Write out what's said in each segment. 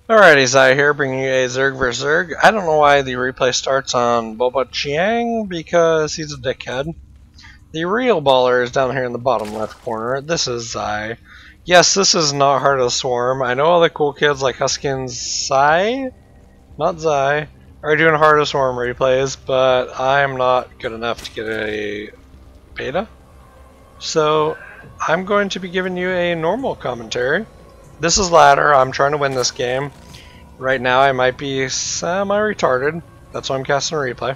Alrighty, Zai here, bringing you a Zerg vs Zerg. I don't know why the replay starts on Boba Chiang, because he's a dickhead. The real baller is down here in the bottom left corner. This is Zai. Yes, this is not Heart of the Swarm. I know all the cool kids like Huskin's Zai, not Zai, are doing Heart of the Swarm replays, but I'm not good enough to get a beta. So, I'm going to be giving you a normal commentary. This is ladder. I'm trying to win this game. Right now I might be semi-retarded. That's why I'm casting a replay.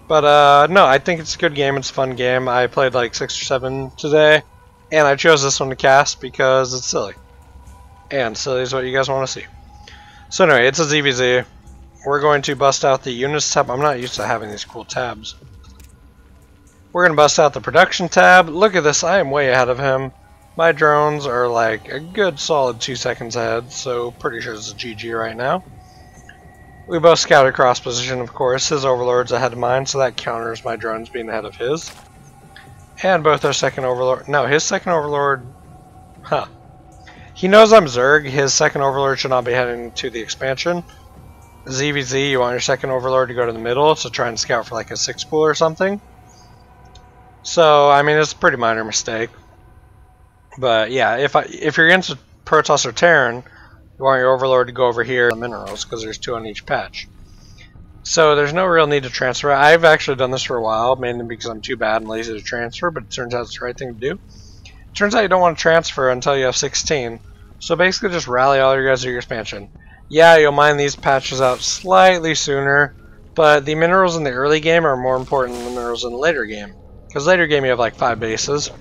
But no, I think it's a good game. It's a fun game. I played like 6 or 7 today. And I chose this one to cast because it's silly. And silly is what you guys want to see. So anyway, it's a ZVZ. We're going to bust out the units tab. I'm not used to having these cool tabs. We're going to bust out the production tab. Look at this. I am way ahead of him. My drones are like a good solid 2 seconds ahead, so pretty sure it's a GG right now. We both scouted cross position, of course. His overlord's ahead of mine, so that counters my drones being ahead of his. And both our second overlord. No, his second overlord. Huh. He knows I'm Zerg. His second overlord should not be heading to the expansion. ZVZ, you want your second overlord to go to the middle to try and scout for like a 6 pool or something. So, I mean, it's a pretty minor mistake. But yeah, if you're against a Protoss or Terran, you want your Overlord to go over here on the minerals, because there's 2 on each patch. So there's no real need to transfer. I've actually done this for a while, mainly because I'm too bad and lazy to transfer, but it turns out it's the right thing to do. It turns out you don't want to transfer until you have 16. So basically just rally all your guys to your expansion. Yeah, you'll mine these patches out slightly sooner, but the minerals in the early game are more important than the minerals in the later game. Because later game you have like 5 bases.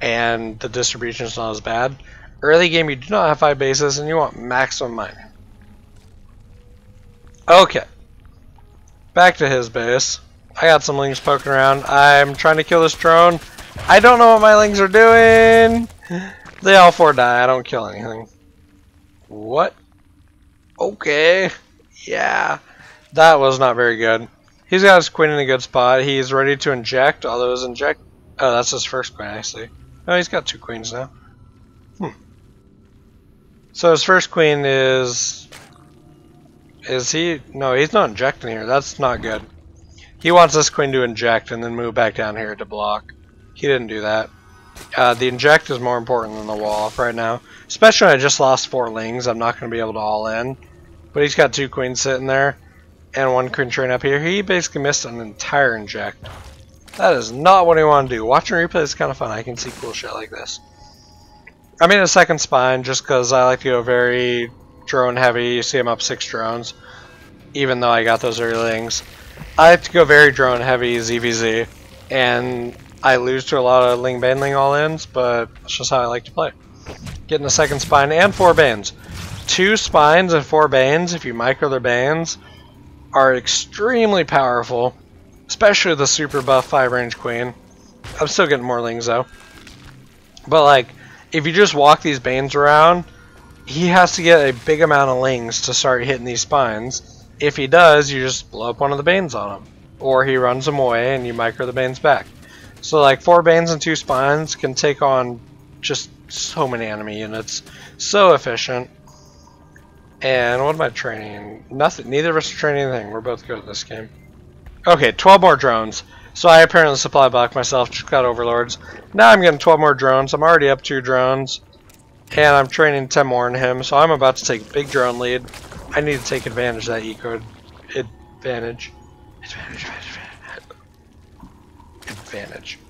And the distribution is not as bad. Early game you do not have 5 bases and you want maximum mining. Okay. Back to his base. I got some lings poking around. I'm trying to kill this drone. I don't know what my lings are doing. They all 4 die. I don't kill anything. What? Okay. Yeah. That was not very good. He's got his queen in a good spot. He's ready to inject, although his inject... Oh, that's his first queen, I see. Oh, he's got 2 queens now. So his first queen is... Is he... No, he's not injecting here. That's not good. He wants this queen to inject and then move back down here to block. He didn't do that. The inject is more important than the wall off right now. Especially when I just lost 4 lings. I'm not going to be able to all in. But he's got 2 queens sitting there. And 1 queen train up here. He basically missed an entire inject. That is not what I want to do. Watching replay is kind of fun. I can see cool shit like this. I'm in a second spine just because I like to go very drone heavy. You see I'm up 6 drones. Even though I got those early things. I have to go very drone heavy ZVZ. And I lose to a lot of Ling Baneling all-ins, but that's just how I like to play. Getting a second spine and 4 Banes. 2 spines and 4 Banes, if you micro their Banes, are extremely powerful. Especially the super buff 5-range queen. I'm still getting more lings though. But like, if you just walk these Banes around, he has to get a big amount of lings to start hitting these spines. If he does, you just blow up one of the Banes on him. Or he runs them away and you micro the Banes back. So like 4 Banes and 2 spines can take on just so many enemy units. So efficient. And what am I training? Nothing. Neither of us are training anything. We're both good at this game. Okay, 12 more drones. So I apparently supply blocked myself, just got overlords. Now I'm getting 12 more drones. I'm already up 2 drones. And I'm training 10 more in him, so I'm about to take a big drone lead. I need to take advantage of that eco advantage. Advantage.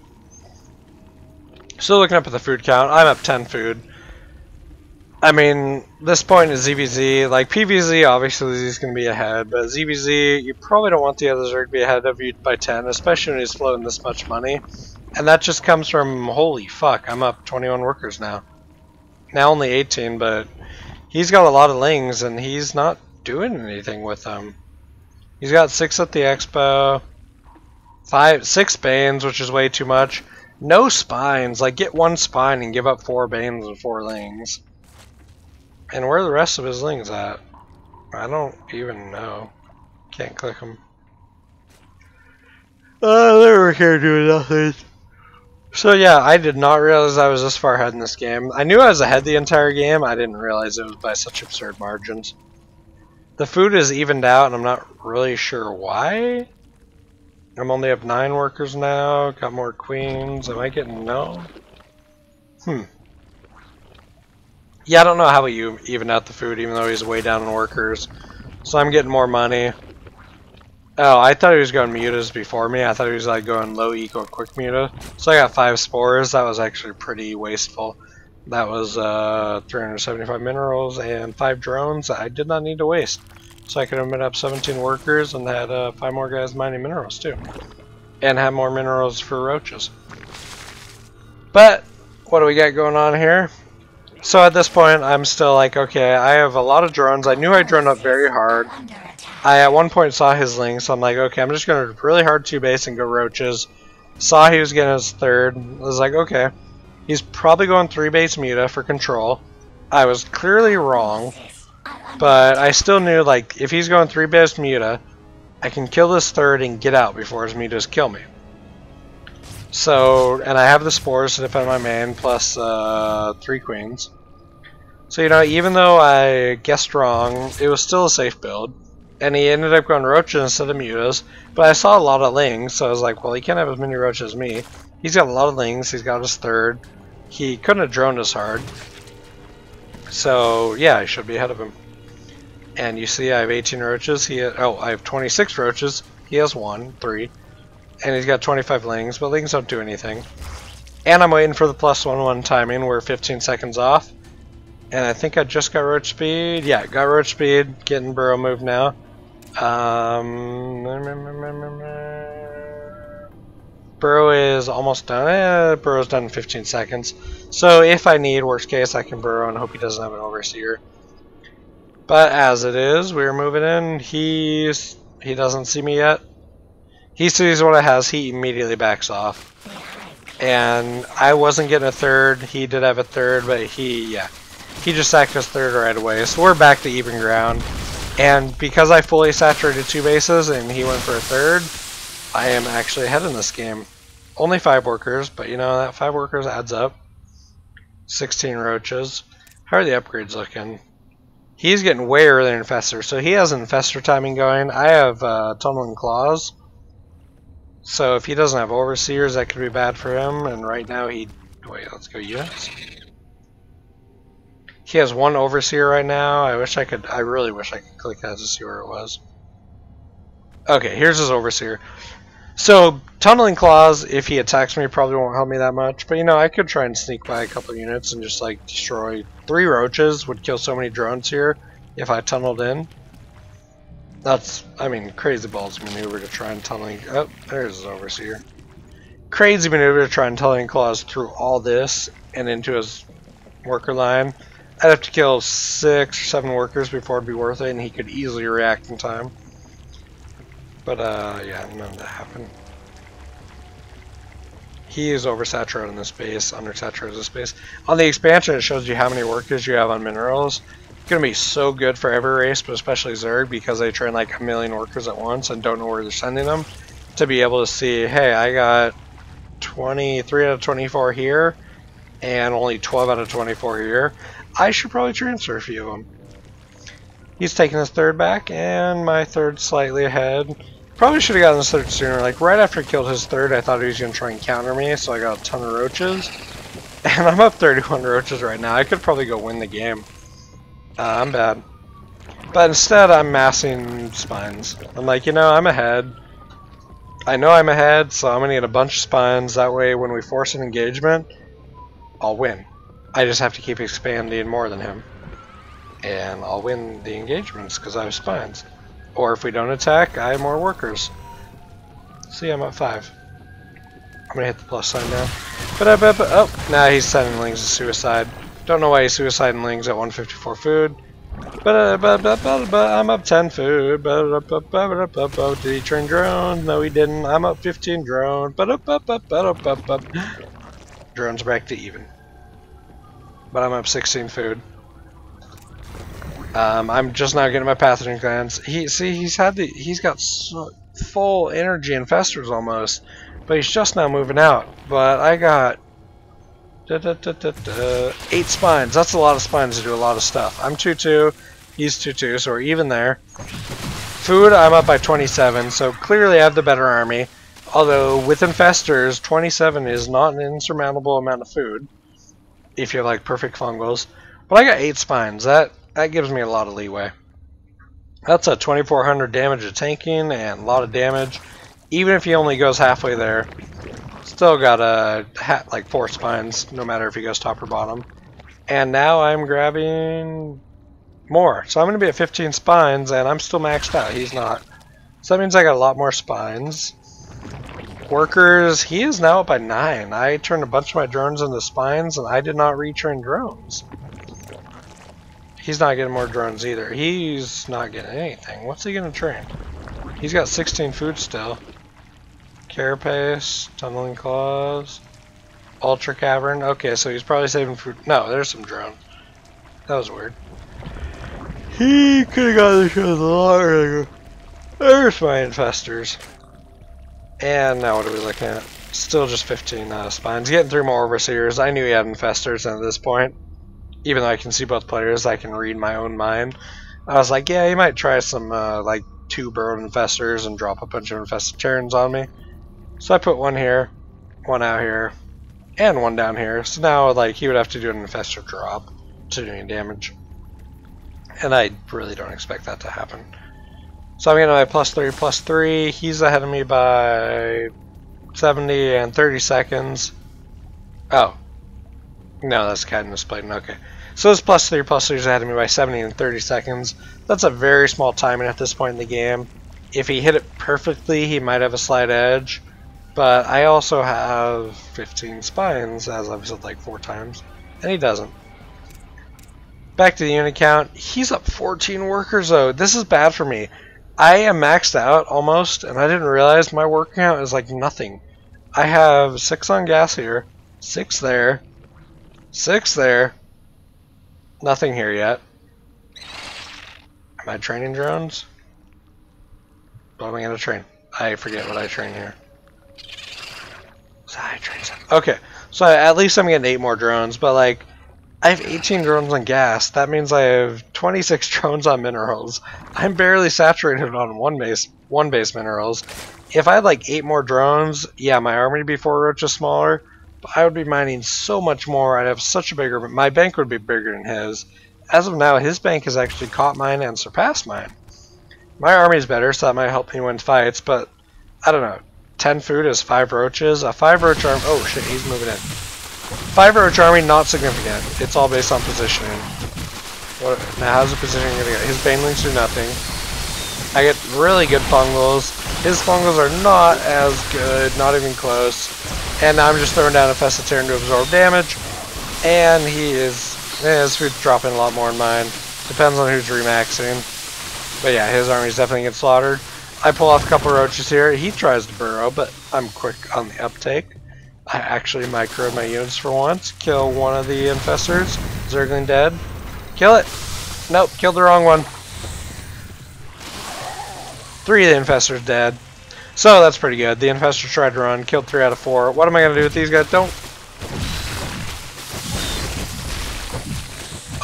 Still looking up at the food count. I'm up 10 food. I mean, this point is ZVZ. Like, PVZ, obviously, he's going to be ahead. But ZVZ, you probably don't want the other Zerg to be ahead of you by 10, especially when he's floating this much money. And that just comes from, holy fuck, I'm up 21 workers now. Now only 18, but he's got a lot of lings, and he's not doing anything with them. He's got 6 at the expo. 6 Banes, which is way too much. No spines. Like, get 1 spine and give up 4 Banes and 4 lings. And where are the rest of his lings at? I don't even know. Can't click them. They were here doing nothing. So yeah, I did not realize I was this far ahead in this game. I knew I was ahead the entire game, I didn't realize it was by such absurd margins. The food is evened out, and I'm not really sure why. I'm only up 9 workers now, got more queens. Am I getting no? Yeah, I don't know how we even out the food, even though he's way down in workers. So I'm getting more money. Oh, I thought he was going mutas before me. I thought he was like going low eco quick muta. So I got 5 spores. That was actually pretty wasteful. That was 375 minerals and 5 drones that I did not need to waste. So I could have made up 17 workers and had 5 more guys mining minerals too. And have more minerals for roaches. But, what do we got going on here? So at this point, I'm still like, okay, I have a lot of drones. I knew I droned up very hard. I at one point saw his link, so I'm like, okay, I'm just going to really hard 2-base and go roaches. Saw he was getting his 3rd. I was like, okay, he's probably going 3-base muta for control. I was clearly wrong, but I still knew, like, if he's going 3-base muta, I can kill this 3rd and get out before his mutas kill me. So, and I have the spores to defend my main, plus 3 queens. So, you know, even though I guessed wrong, it was still a safe build. And he ended up going roaches instead of mutas. But I saw a lot of lings, so I was like, well, he can't have as many roaches as me. He's got a lot of lings, he's got his 3rd. He couldn't have droned as hard. So, yeah, I should be ahead of him. And you see I have 18 roaches. I have 26 roaches. He has 3. And he's got 25 lings, but lings don't do anything. And I'm waiting for the +1/1 timing. We're 15 seconds off. And I think I just got roach speed. Yeah, got roach speed. Getting burrow move now. Burrow is almost done. Burrow's done in 15 seconds. So if I need, worst case, I can burrow and hope he doesn't have an overseer. But as it is, we're moving in. He doesn't see me yet. He sees what it has, he immediately backs off. And I wasn't getting a 3rd, he did have a 3rd, but he just sacked his 3rd right away. So we're back to even ground. And because I fully saturated 2 bases and he went for a 3rd, I am actually ahead in this game. Only 5 workers, but you know, that 5 workers adds up. 16 roaches. How are the upgrades looking? He's getting way earlier in Infestor, so he has an Infestor timing going. I have Tunneling Claws. So if he doesn't have overseers, that could be bad for him. And right now wait, let's go units. He has 1 overseer right now. I really wish I could click that to see where it was. Okay, here's his overseer. So Tunneling Claws, if he attacks me, probably won't help me that much. But you know, I could try and sneak by a couple units and just like destroy 3 roaches. Would kill so many drones here if I tunneled in. That's, I mean, crazy balls maneuver to try and tunneling. Oh, there's his overseer. Crazy maneuver to try and tunneling claws through all this and into his worker line. I'd have to kill 6 or 7 workers before it'd be worth it, and he could easily react in time. But yeah, none of that happened. He is oversaturated in this base, undersaturated this base. On the expansion, it shows you how many workers you have on minerals. It's going to be so good for every race, but especially Zerg, because they train like a million workers at once and don't know where they're sending them, to be able to see, hey, I got 23 out of 24 here, and only 12 out of 24 here. I should probably transfer a few of them. He's taking his 3rd back, and my 3rd slightly ahead. Probably should have gotten his 3rd sooner. Like, right after he killed his 3rd, I thought he was going to try and counter me, so I got a ton of roaches. And I'm up 31 roaches right now. I could probably go win the game. I'm bad. But instead, I'm massing spines. I'm like, you know, I'm ahead. I know I'm ahead, so I'm going to get a bunch of spines. That way, when we force an engagement, I'll win. I just have to keep expanding more than him. And I'll win the engagements because I have spines. Or if we don't attack, I have more workers. See, I'm at 5. I'm going to hit the plus sign now. Oh, now he's sending lings to suicide. Don't know why he's suiciding lings at 154 food. But I'm up 10 food. Did he train drones? No, he didn't. I'm up 15 drones. Drones back to even. But I'm up 16 food. I'm just now getting my pathogen glands. He's got full energy infestors almost. But he's just now moving out. But I got 8 spines. That's a lot of spines to do a lot of stuff. I'm 2-2. He's 2-2, so we're even there. Food, I'm up by 27, so clearly I have the better army. Although, with infestors, 27 is not an insurmountable amount of food. If you like perfect fungals. But I got 8 spines. That gives me a lot of leeway. That's a 2400 damage to tanking and a lot of damage. Even if he only goes halfway there. Still got like 4 spines, no matter if he goes top or bottom. And now I'm grabbing more. So I'm going to be at 15 spines, and I'm still maxed out. He's not. So that means I got a lot more spines. Workers, he is now up by 9. I turned a bunch of my drones into spines, and I did not retrain drones. He's not getting more drones either. He's not getting anything. What's he going to train? He's got 16 food still. Carapace, Tunneling Claws, Ultra Cavern. Okay, so he's probably saving food. No, there's some drones. That was weird. He could have got this shit a lot earlier. There's my infestors. And now what are we looking at? Still just 15 spines. Getting 3 more overseers. I knew he had infestors, and at this point, even though I can see both players, I can read my own mind. I was like, yeah, he might try some like 2 burrowed infestors and drop a bunch of infested Terrans on me. So I put 1 here, 1 out here, and 1 down here. So now like he would have to do an infestor drop to do any damage. And I really don't expect that to happen. So I'm getting my +3/+3. He's ahead of me by 70 and 30 seconds. Oh. No, that's Cadmus Plating. Okay. So this +3/+3 is ahead of me by 70 and 30 seconds. That's a very small timing at this point in the game. If he hit it perfectly, he might have a slight edge. But I also have 15 spines, as I've said like 4 times. And he doesn't. Back to the unit count. He's up 14 workers though. This is bad for me. I am maxed out almost, and I didn't realize my work count is like nothing. I have 6 on gas here, 6 there, 6 there, nothing here yet. Am I training drones? What am I going to train? I forget what I train here. I train 7. Okay, so at least I'm getting 8 more drones, but like, I have 18 drones on gas. That means I have 26 drones on minerals. I'm barely saturated on one base minerals. If I had like 8 more drones, yeah, my army would be 4 roaches smaller, but I would be mining so much more. I'd have such a bigger, my bank would be bigger than his. As of now, his bank has actually caught mine and surpassed mine. My army is better, so that might help me win fights, but I don't know. 10 food is 5 roaches. A 5 roach army. Oh shit, he's moving in. 5 roach army, not significant. It's all based on positioning. Now, how's the positioning going to get? His banelings do nothing. I get really good fungals. His fungals are not as good, not even close. And now I'm just throwing down a Infestatorian to absorb damage. And his food's dropping a lot more than mine. Depends on who's remaxing. But yeah, his army's definitely getting slaughtered. I pull off a couple roaches here. He tries to burrow, but I'm quick on the uptake. I actually microed my units for once. Kill one of the infestors. Zergling dead. Kill it. Nope, killed the wrong one. 3 of the infestors dead. So that's pretty good. The infestors tried to run. Killed 3 out of 4. What am I going to do with these guys? Don't.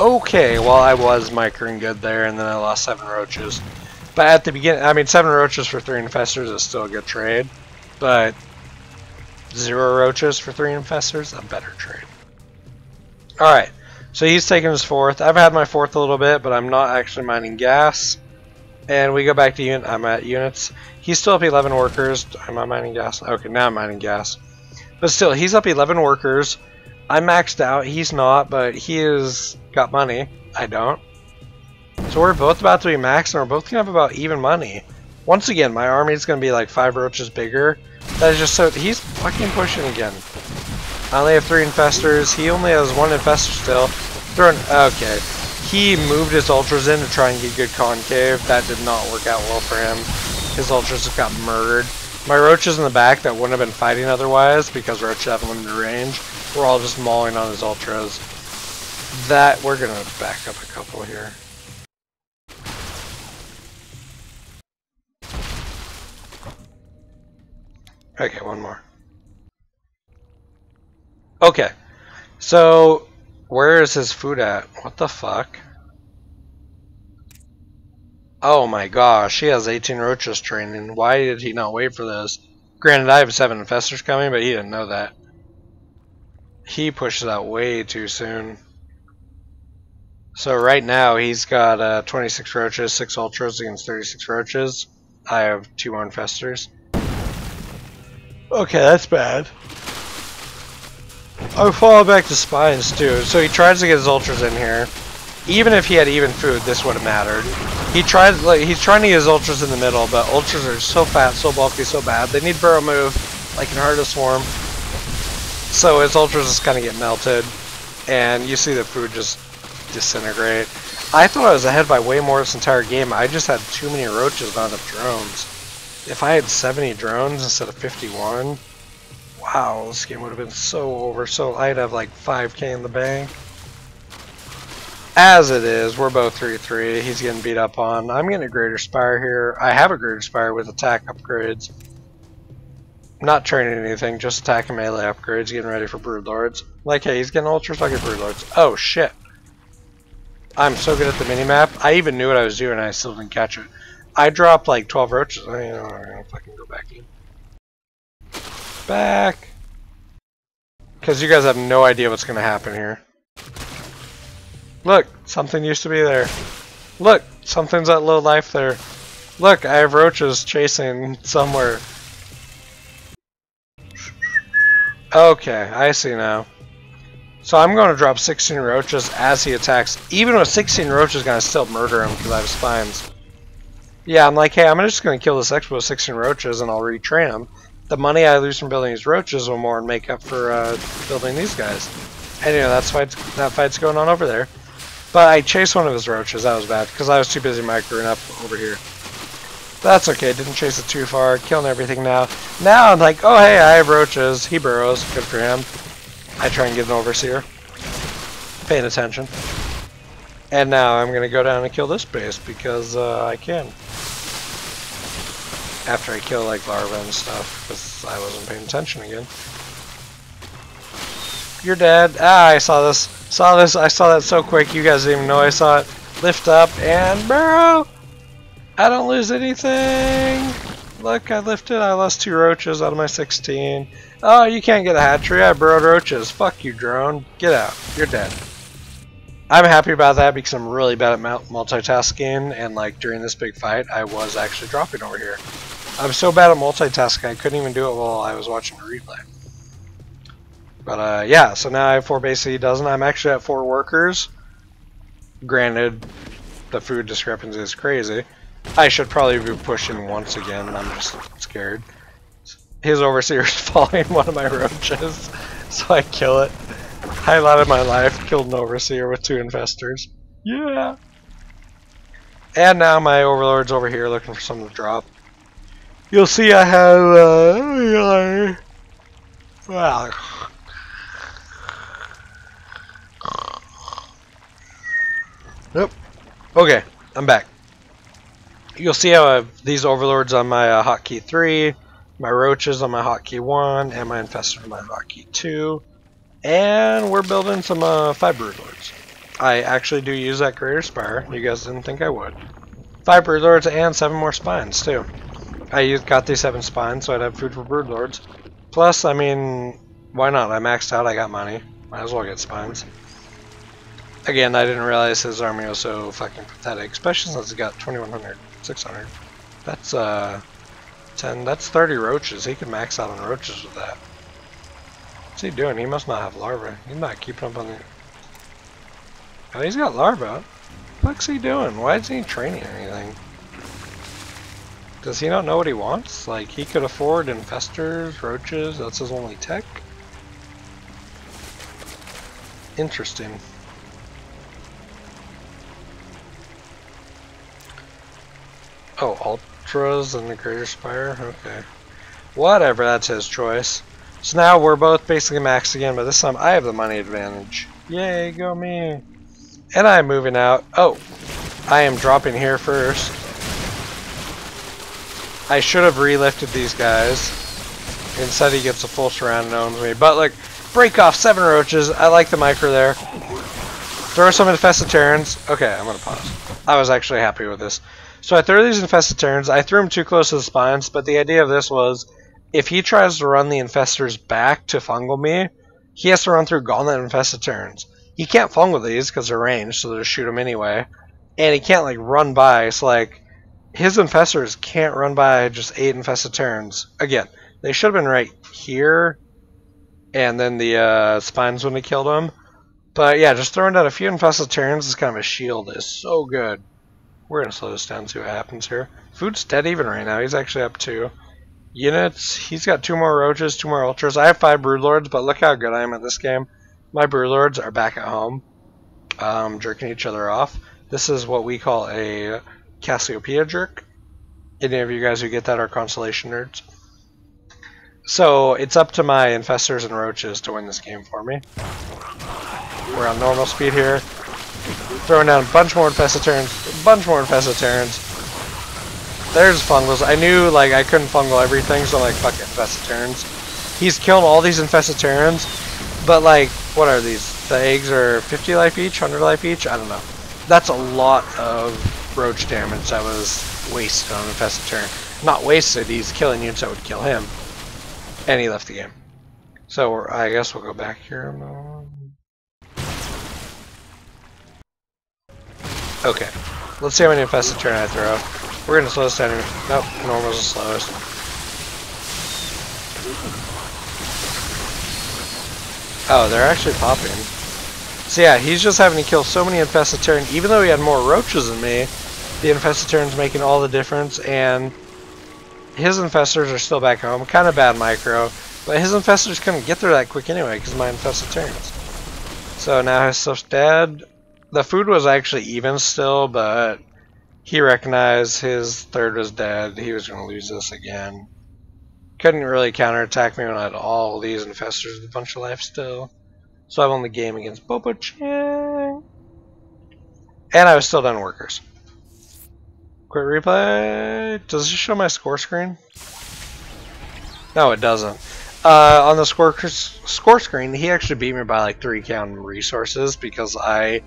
Okay, well I was microing good there, and then I lost 7 roaches. But at the beginning, I mean 7 roaches for 3 infestors is still a good trade. But 0 roaches for 3 infestors, a better trade. Alright, so he's taking his 4th. I've had my 4th a little bit, but I'm not actually mining gas. And we go back to unit. I'm at units. He's still up 11 workers. Am I mining gas? Okay, now I'm mining gas. But still, he's up 11 workers. I'm maxed out. He's not, but he has got money. I don't. So we're both about to be maxed, and we're both going to have about even money. Once again, my army is going to be like 5 roaches bigger. That is just so... He's fucking pushing again. I only have 3 infestors. He only has 1 infestor still. Okay. He moved his ultras in to try and get good concave. That did not work out well for him. His ultras just got murdered. My roaches in the back that wouldn't have been fighting otherwise, because roaches have limited range, were all just mauling on his ultras. That... We're going to back up a couple here. Okay, one more. Okay, so where is his food at? What the fuck? Oh my gosh, he has 18 roaches training. Why did he not wait for this? Granted, I have 7 infestors coming, but he didn't know that. He pushed it out way too soon. So right now he's got 26 roaches, 6 ultras against 36 roaches. I have 2 more infestors. Okay, that's bad. I'll fall back to spines too. So he tries to get his ultras in here. Even if he had even food, this would have mattered. He's trying to get his ultras in the middle, but ultras are so fat, so bulky, so bad. They need burrow move, like in Heart of Swarm. So his ultras just kind of get melted, and you see the food just disintegrate. I thought I was ahead by way more this entire game. I just had too many roaches, not enough drones. If I had 70 drones instead of 51, wow, this game would have been so over. So I'd have like 5k in the bank. As it is, we're both 3-3. He's getting beat up on. I'm getting a Greater Spire here. I have a Greater Spire with attack upgrades. Not training anything, just attack and melee upgrades, getting ready for Broodlords. Like, hey, he's getting ultras, I'll get Broodlords. Oh, shit. I'm so good at the minimap. I even knew what I was doing and I still didn't catch it. I dropped like 12 roaches. I don't know if I can go back in. Back. Because you guys have no idea what's going to happen here. Look, something used to be there. Look, something's at low life there. Look, I have roaches chasing somewhere. Okay, I see now. So I'm going to drop 16 roaches as he attacks. Even with 16 roaches, going to still murder him because I have spines. Yeah, I'm like, hey, I'm just going to kill this Expo with 16 roaches and I'll retrain him. The money I lose from building these roaches will more make up for building these guys. And you know, that fight's going on over there. But I chased one of his roaches. That was bad because I was too busy microing up over here. That's okay. Didn't chase it too far. Killing everything now. Now I'm like, oh hey, I have roaches. He burrows. Good for him. I try and get an overseer. Paying attention. And now I'm going to go down and kill this base because I can. After I kill like larvae and stuff because I wasn't paying attention again. You're dead. Ah, I saw this. I saw that so quick. You guys didn't even know I saw it. Lift up and burrow. I don't lose anything. Look, I lifted. I lost 2 roaches out of my 16. Oh, you can't get a hatchery. I burrowed roaches. Fuck you, drone. Get out. You're dead. I'm happy about that because I'm really bad at multitasking, and like during this big fight, I was actually dropping over here. I'm so bad at multitasking, I couldn't even do it while I was watching the replay. But yeah, so now I have 4 bases, he doesn't. I'm actually at 4 workers. Granted, the food discrepancy is crazy. I should probably be pushing once again, I'm just scared. His overseer is following one of my roaches, so I kill it. Highlight of my life, killed an overseer with 2 infestors. Yeah! And now my overlord's over here looking for something to drop. You'll see I have, well, nope. Okay, I'm back. You'll see how I have these overlords on my hotkey 3, my roaches on my hotkey 1, and my infestor on my hotkey 2. And we're building some 5 broodlords. I actually do use that Greater Spire. You guys didn't think I would. 5 broodlords and 7 more spines too. I got these 7 spines so I'd have food for broodlords. Plus, I mean, why not? I maxed out, I got money. Might as well get spines. Again, I didn't realize his army was so fucking pathetic, especially since he got 2100, 600. That's 10, that's 30 roaches. He could max out on roaches with that. What's he doing? He must not have larvae. He's not keeping up on the... Oh, he's got larvae. What the fuck's he doing? Why isn't he training anything? Does he not know what he wants? Like, he could afford infestors, roaches, that's his only tech? Interesting. Oh, Ultras and the Greater Spire? Okay. Whatever, that's his choice. So now we're both basically maxed again, but this time I have the money advantage. Yay, go me! And I'm moving out. Oh, I am dropping here first. I should have relifted these guys. Instead he gets a full surround and owns me. But look, Break off 7 roaches. I like the micro there. Throw some infested terrans. Okay, I'm gonna pause. I was actually happy with this. So I threw these infested terrans. I threw them too close to the spines, but the idea of this was if he tries to run the infestors back to fungal me, he has to run through gauntlet infested terrans. He can't fungal these because they're ranged, so they'll shoot him anyway. And he can't like run by, so like his infestors can't run by just 8 infested terrans. Again, they should have been right here, and then the spines wouldn't have killed him. But yeah, just throwing down a few infested terrans as kind of a shield is so good. We're going to slow this down and see what happens here. Food's dead even right now. He's actually up 2. Units, he's got 2 more roaches, 2 more ultras. I have 5 broodlords, but look how good I am at this game. My broodlords are back at home, jerking each other off. This is what we call a Cassiopeia jerk. Any of you guys who get that are Constellation nerds. So it's up to my infestors and roaches to win this game for me. We're on normal speed here. Throwing down a bunch more infested terrans, a bunch more infested terrans. There's fungals. I knew like I couldn't fungal everything, so I'm like, fuck it, infested terrans. He's killing all these infested terrans, but like, what are these? The eggs are 50 life each, 100 life each? I don't know. That's a lot of roach damage that was wasted on infested terran. Not wasted, he's killing units that would kill him. And he left the game. So I guess we'll go back here. Okay, let's see how many infested terran I throw. We're gonna slow this down here. Nope, normal's the slowest. Oh, they're actually popping. So yeah, he's just having to kill so many infested terran. Even though he had more roaches than me, the infested terran's making all the difference, and his infestors are still back home. Kind of bad micro, but his infestors couldn't get there that quick anyway because of my infested terrans. So now his stuff's dead. The food was actually even still, but he recognized his third was dead. He was going to lose this again. Couldn't really counterattack me when I had all these infestors with a bunch of life still. So I won the game against BobaFett. And I was still down workers. Quick replay. Does this show my score screen? No, it doesn't. On the score screen, he actually beat me by like 3 count resources because I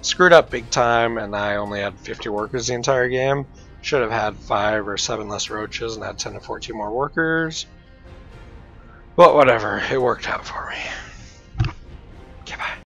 screwed up big time and I only had 50 workers the entire game. Should have had 5 or 7 less roaches and had 10 to 14 more workers. But whatever, it worked out for me.